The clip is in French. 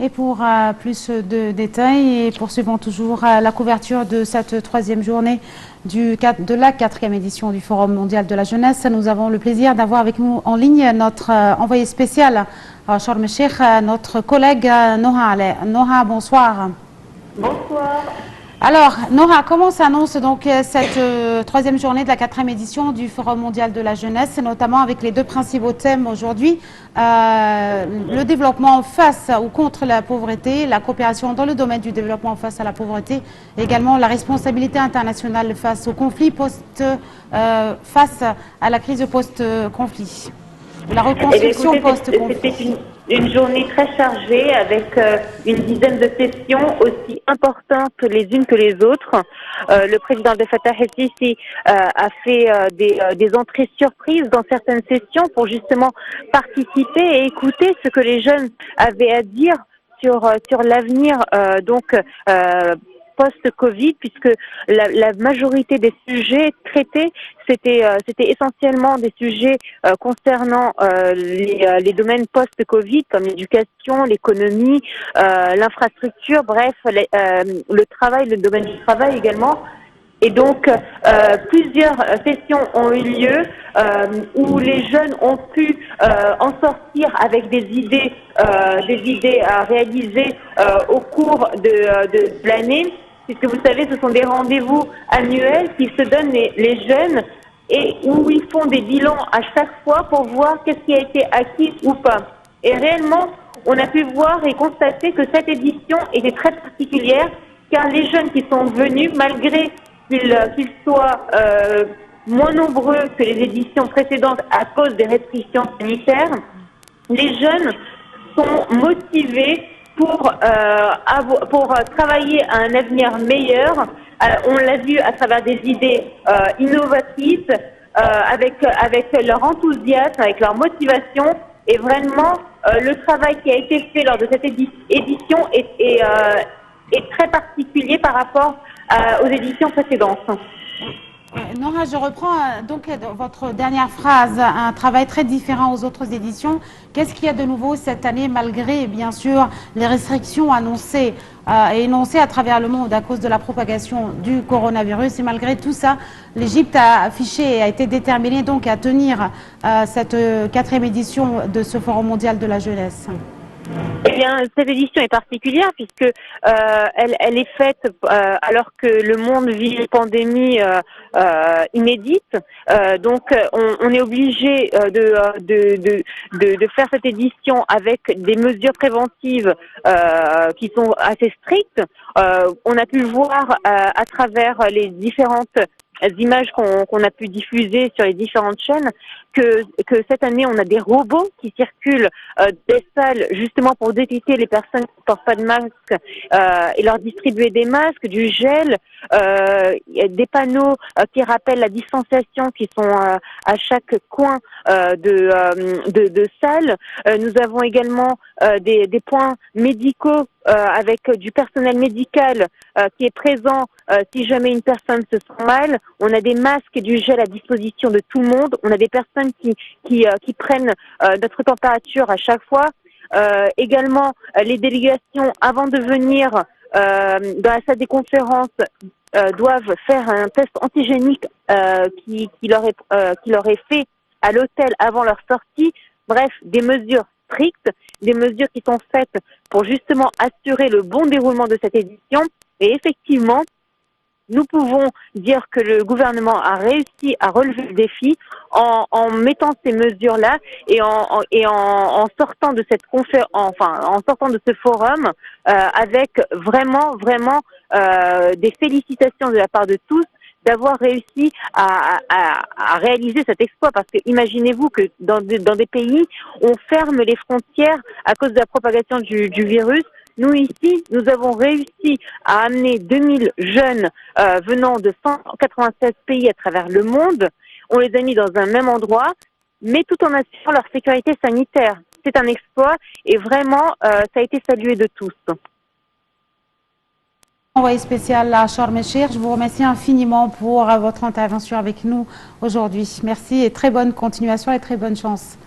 Et pour plus de détails, et poursuivons toujours la couverture de cette troisième journée de la 4e édition du Forum mondial de la jeunesse, nous avons le plaisir d'avoir avec nous en ligne notre envoyé spécial à Sharm el-Sheikh, notre collègue Noha Aleh. Noha, bonsoir. Bonsoir. Alors, Noha, comment s'annonce donc cette troisième journée de la 4e édition du Forum mondial de la jeunesse, notamment avec les deux principaux thèmes aujourd'hui, le développement face ou contre la pauvreté, la coopération dans le domaine du développement face à la pauvreté, également la responsabilité internationale face au conflit face à la crise post-conflit, la reconstruction post-conflit. C'était une journée très chargée avec une dizaine de sessions aussi importantes les unes que les autres. Le président Abdel Fattah el-Sisi a fait des entrées surprises dans certaines sessions pour justement participer et écouter ce que les jeunes avaient à dire sur l'avenir post-Covid, puisque la majorité des sujets traités, c'était essentiellement des sujets concernant les domaines post-Covid, comme l'éducation, l'économie, l'infrastructure, bref, le travail, le domaine du travail également. Et donc, plusieurs sessions ont eu lieu où les jeunes ont pu en sortir avec des idées à réaliser au cours de l'année. Puisque vous savez, ce sont des rendez-vous annuels qui se donnent les jeunes et où ils font des bilans à chaque fois pour voir qu'est-ce qui a été acquis ou pas. Et réellement, on a pu voir et constater que cette édition était très particulière car les jeunes qui sont venus, malgré qu'ils soient moins nombreux que les éditions précédentes à cause des restrictions sanitaires, les jeunes sont motivés pour travailler à un avenir meilleur. On l'a vu à travers des idées innovatives, avec leur enthousiasme, avec leur motivation. Et vraiment, le travail qui a été fait lors de cette édition est très particulier par rapport aux éditions précédentes. Nora, je reprends donc votre dernière phrase, un travail très différent aux autres éditions. Qu'est-ce qu'il y a de nouveau cette année, malgré bien sûr les restrictions annoncées et énoncées à travers le monde à cause de la propagation du coronavirus, et malgré tout ça, l'Égypte a affiché et a été déterminée donc à tenir cette 4e édition de ce Forum mondial de la jeunesse? Eh bien, cette édition est particulière puisque elle est faite alors que le monde vit une pandémie inédite. Donc, on est obligé de faire cette édition avec des mesures préventives qui sont assez strictes. On a pu le voir à travers les différentes images qu'on a pu diffuser sur les différentes chaînes, que cette année, on a des robots qui circulent des salles justement pour détecter les personnes qui ne portent pas de masque et leur distribuer des masques, du gel, des panneaux qui rappellent la distanciation qui sont à chaque coin de salle. Nous avons également des points médicaux avec du personnel médical qui est présent si jamais une personne se sent mal. On a des masques et du gel à disposition de tout le monde. On a des personnes qui prennent notre température à chaque fois. Également, les délégations, avant de venir dans la salle des conférences, doivent faire un test antigénique qui leur est fait à l'hôtel avant leur sortie. Bref, des mesures strictes, des mesures qui sont faites pour justement assurer le bon déroulement de cette édition. Et effectivement, nous pouvons dire que le gouvernement a réussi à relever le défi en mettant ces mesures-là et en sortant de cette en sortant de ce forum avec vraiment des félicitations de la part de tous d'avoir réussi à réaliser cet exploit, parce que imaginez-vous que dans des pays, on ferme les frontières à cause de la propagation du virus. Nous, ici, nous avons réussi à amener 2000 jeunes venant de 196 pays à travers le monde. On les a mis dans un même endroit, mais tout en assurant leur sécurité sanitaire. C'est un exploit et vraiment, ça a été salué de tous. Envoyé spécial à Sharm el-Sheikh, je vous remercie infiniment pour votre intervention avec nous aujourd'hui. Merci et très bonne continuation et très bonne chance.